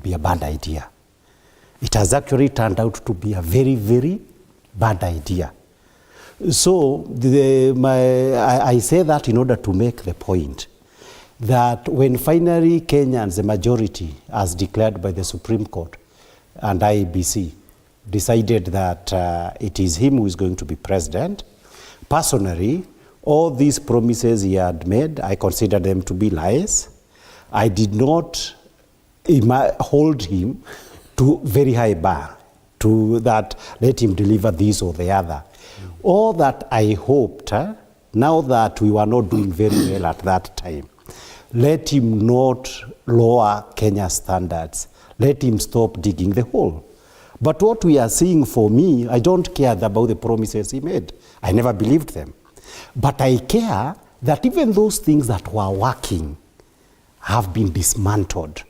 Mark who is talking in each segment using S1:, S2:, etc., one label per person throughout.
S1: be a bad idea. It has actually turned out to be a very, very bad idea. So I say that in order to make the point that when finally Kenyans, the majority, as declared by the Supreme Court and IEBC, decided that it is him who is going to be president, personally, all these promises he had made, I consider them to be lies. I did not hold him to very high bar, to that let him deliver this or the other. All that I hoped, now that we were not doing very well at that time, let him not lower Kenya's standards. Let him stop digging the hole. But what we are seeing, for me, I don't care about the promises he made. I never believed them. But I care that even those things that were working have been dismantled.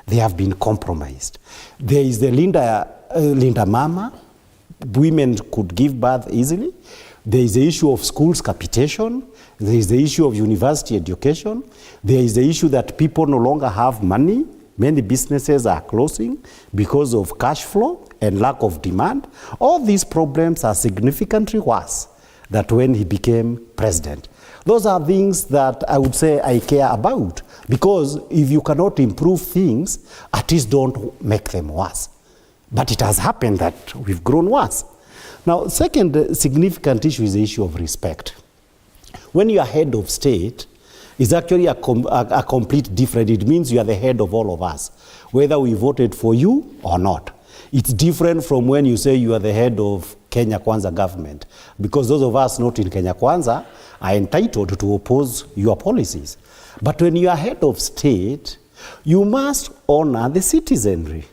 S1: They have been compromised. There is the Linda Mama. Women could give birth easily. There is the issue of schools capitation. There is the issue of university education. There is the issue that people no longer have money. Many businesses are closing because of cash flow and lack of demand. All these problems are significantly worse than when he became president. Those are things that I would say I care about, because if you cannot improve things, at least don't make them worse. But it has happened that we've grown worse. Now, second significant issue is the issue of respect. When you are head of state, it's actually a complete different. It means you are the head of all of us, whether we voted for you or not. It's different from when you say you are the head of Kenya Kwanza government, because those of us not in Kenya Kwanza are entitled to oppose your policies. But when you are head of state, you must honor the citizenry.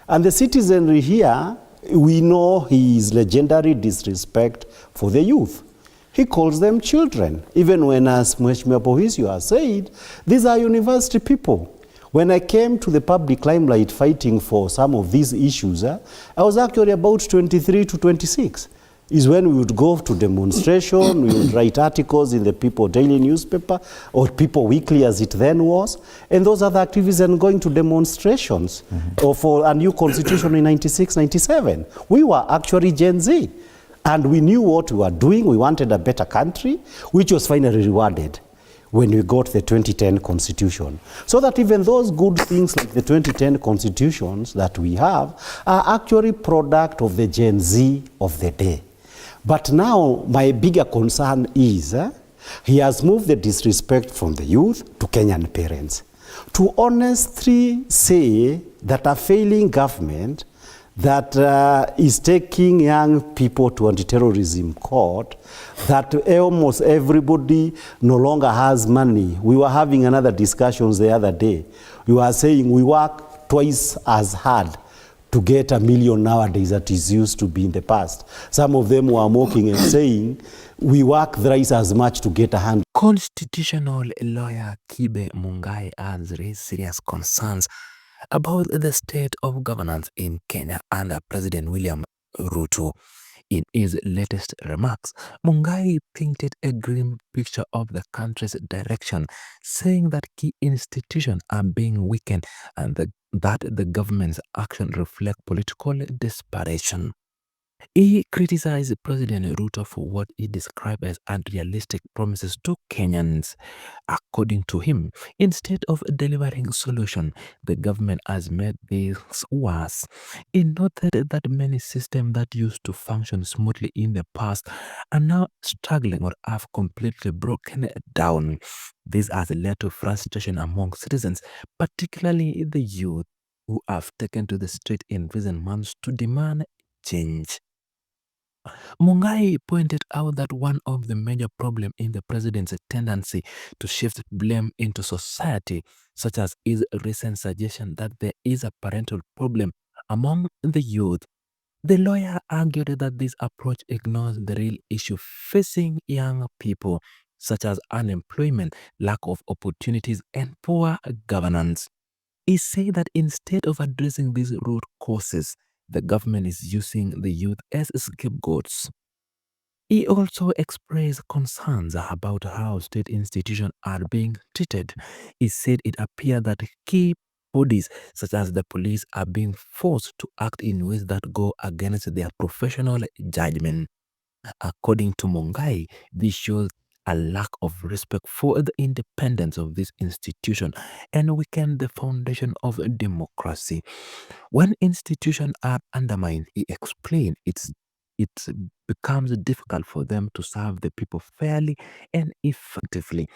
S1: And the citizenry here, we know his legendary disrespect for the youth. He calls them children, even when, as Mheshimiwa Pohisio has said, these are university people. When I came to the public limelight fighting for some of these issues, I was actually about 23 to 26. Is when we would go to demonstration, we would write articles in the People Daily newspaper, or People Weekly as it then was, and those other activists and going to demonstrations for a new constitution in 96, 97. We were actually Gen Z, and we knew what we were doing. We wanted a better country, which was finally rewarded when we got the 2010 constitution. So that even those good things like the 2010 constitutions that we have are actually product of the Gen Z of the day. But now my bigger concern is he has moved the disrespect from the youth to Kenyan parents. To honestly say that a failing government that is taking young people to anti-terrorism court, that almost everybody no longer has money. We were having another discussions the other day. We were saying we work twice as hard to get $1 million nowadays that is used to be in the past. Some of them were mocking and saying we work thrice as much to get 100.
S2: Constitutional lawyer Kibe Mungai has raised serious concerns about the state of governance in Kenya under President William Ruto. In his latest remarks, Mungai painted a grim picture of the country's direction, saying that key institutions are being weakened and that the government's actions reflect political desperation. He criticized President Ruto for what he described as unrealistic promises to Kenyans. According to him, instead of delivering solutions, the government has made this worse. He noted that many systems that used to function smoothly in the past are now struggling or have completely broken down. This has led to frustration among citizens, particularly the youth, who have taken to the street in recent months to demand change. Mungai pointed out that one of the major problems in the president's tendency to shift blame into society, such as his recent suggestion that there is a parental problem among the youth. The lawyer argued that this approach ignores the real issue facing young people, such as unemployment, lack of opportunities, and poor governance. He said that instead of addressing these root causes, the government is using the youth as scapegoats. He also expressed concerns about how state institutions are being treated. He said it appeared that key bodies such as the police are being forced to act in ways that go against their professional judgment. According to Mungai, this shows a lack of respect for the independence of this institution and weaken the foundation of democracy. When institutions are undermined, he explained, it becomes difficult for them to serve the people fairly and effectively.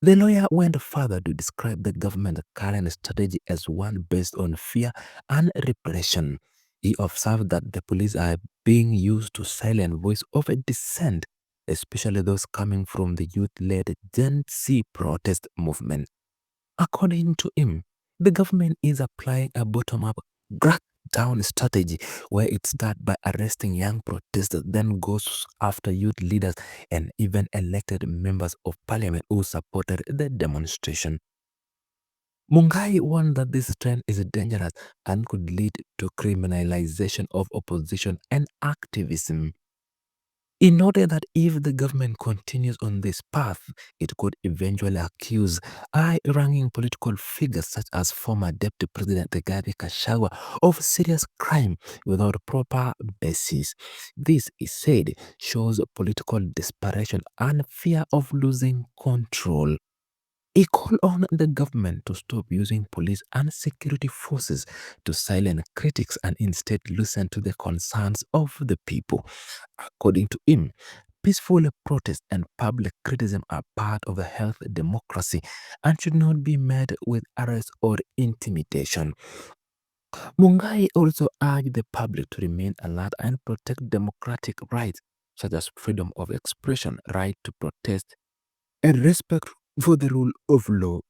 S2: The lawyer went further to describe the government's current strategy as one based on fear and repression. He observed that the police are being used to silence voice of a dissent, especially those coming from the youth-led Gen Z protest movement. According to him, the government is applying a bottom-up crackdown strategy where it starts by arresting young protesters, then goes after youth leaders and even elected members of parliament who supported the demonstration. Mungai warned that this trend is dangerous and could lead to criminalization of opposition and activism. He noted that if the government continues on this path, it could eventually accuse high-ranking political figures such as former Deputy President Rigathi Gachagua of serious crime without proper basis. This, he said, shows political desperation and fear of losing control. He called on the government to stop using police and security forces to silence critics and instead listen to the concerns of the people. According to him, peaceful protest and public criticism are part of a healthy democracy and should not be met with arrest or intimidation. Mungai also urged the public to remain alert and protect democratic rights such as freedom of expression, right to protest, and respect for the rule of law.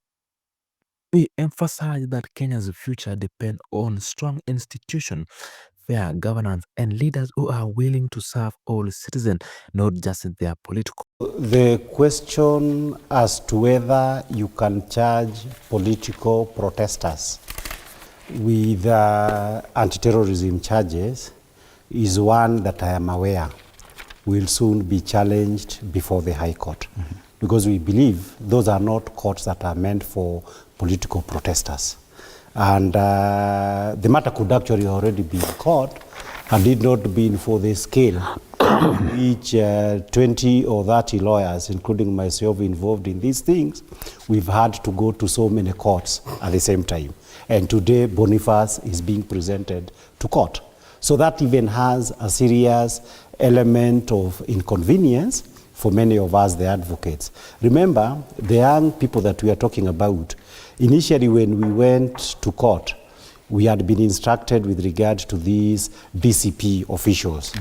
S2: He emphasized that Kenya's future depends on strong institutions, fair governance, and leaders who are willing to serve all citizens, not just their political.
S1: The question as to whether you can charge political protesters with anti-terrorism charges is one that I am aware will soon be challenged before the High Court. Because we believe those are not courts that are meant for political protesters. And the matter could actually already be in court had it not been for the scale which 20 or 30 lawyers, including myself, involved in these things, we've had to go to so many courts at the same time. And today, Boniface is being presented to court. So that even has a serious element of inconvenience for many of us, the advocates. Remember, the young people that we are talking about, initially when we went to court, we had been instructed with regard to these DCP officials.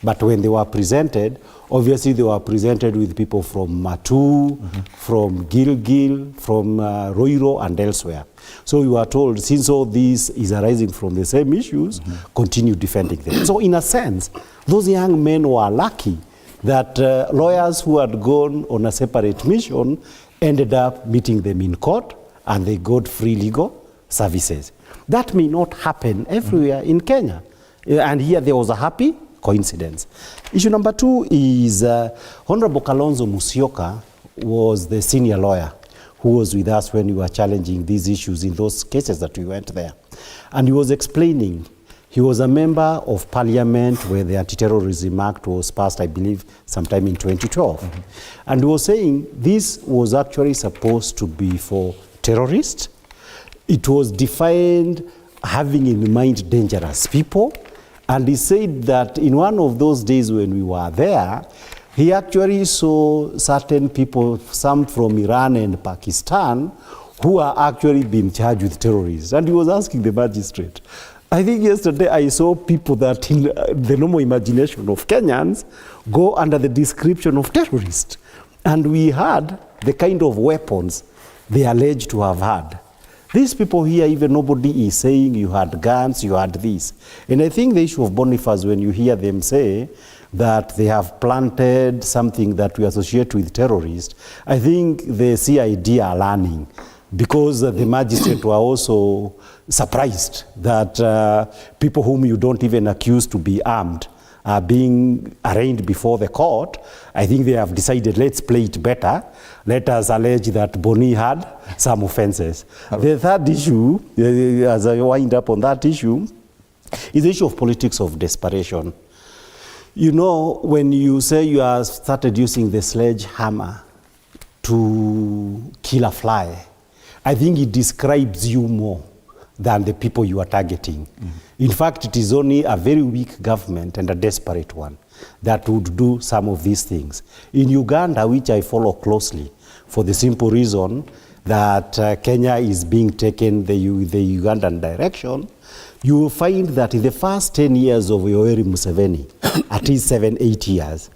S1: But when they were presented, obviously they were presented with people from Matu, from Gilgil, from Roiro and elsewhere. So we were told, since all this is arising from the same issues, continue defending them. So in a sense, those young men were lucky that lawyers who had gone on a separate mission ended up meeting them in court and they got free legal services. That may not happen everywhere in Kenya. And here there was a happy coincidence. Issue number two is Honorable Kalonzo Musyoka was the senior lawyer who was with us when we were challenging these issues in those cases that we went there. And he was explaining. He was a member of parliament where the Anti-Terrorism Act was passed, I believe, sometime in 2012. And he was saying this was actually supposed to be for terrorists. It was defined having in mind dangerous people. And he said that in one of those days when we were there, he actually saw certain people, some from Iran and Pakistan, who are actually being charged with terrorism. And he was asking the magistrate, I think yesterday I saw people that in the normal imagination of Kenyans go under the description of terrorists. And we had the kind of weapons they alleged to have had. These people here, even nobody is saying you had guns, you had this. And I think the issue of Boniface, when you hear them say that they have planted something that we associate with terrorists, I think the CID are learning, because the magistrate were also surprised that people whom you don't even accuse to be armed are being arraigned before the court, I think they have decided, let's play it better. Let us allege that Boni had some offenses. The third issue, as I wind up on that issue, is the issue of politics of desperation. You know, when you say you have started using the sledgehammer to kill a fly, I think it describes you more than the people you are targeting. In fact, it is only a very weak government and a desperate one that would do some of these things. In Uganda, which I follow closely, for the simple reason that Kenya is being taken the Ugandan direction, you will find that in the first 10 years of Yoweri Museveni, at least 7-8 years,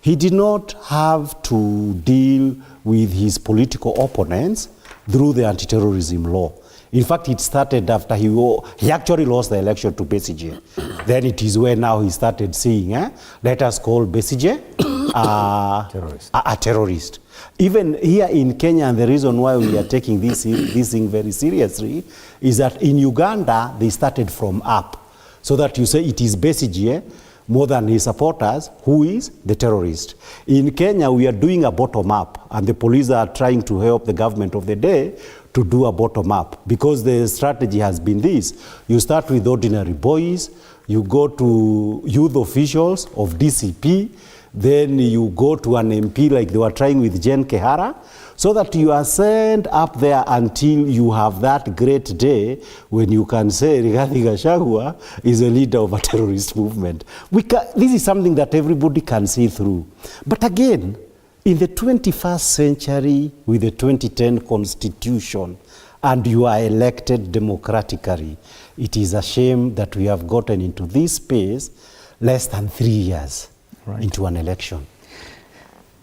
S1: he did not have to deal with his political opponents through the anti-terrorism law. In fact, it started after he actually lost the election to Besigye. Then it is where now he started saying, let us call Besigye a terrorist. Even here in Kenya, and the reason why we are taking this thing very seriously is that in Uganda, they started from up. So that you say it is Besigye more than his supporters who is the terrorist. In Kenya, we are doing a bottom-up, and the police are trying to help the government of the day to do a bottom-up, because the strategy has been this. You start with ordinary boys, you go to youth officials of DCP, then you go to an MP like they were trying with Jen Kehara, so that you are sent up there until you have that great day when you can say Rigathi Gachagua is a leader of a terrorist movement. This is something that everybody can see through. But again, in the 21st century with the 2010 Constitution, and you are elected democratically, it is a shame that we have gotten into this space less than 3 years into an election.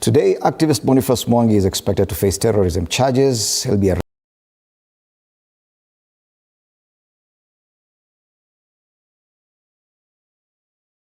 S3: Today, activist Boniface Mwangi is expected to face terrorism charges. He'll be arrested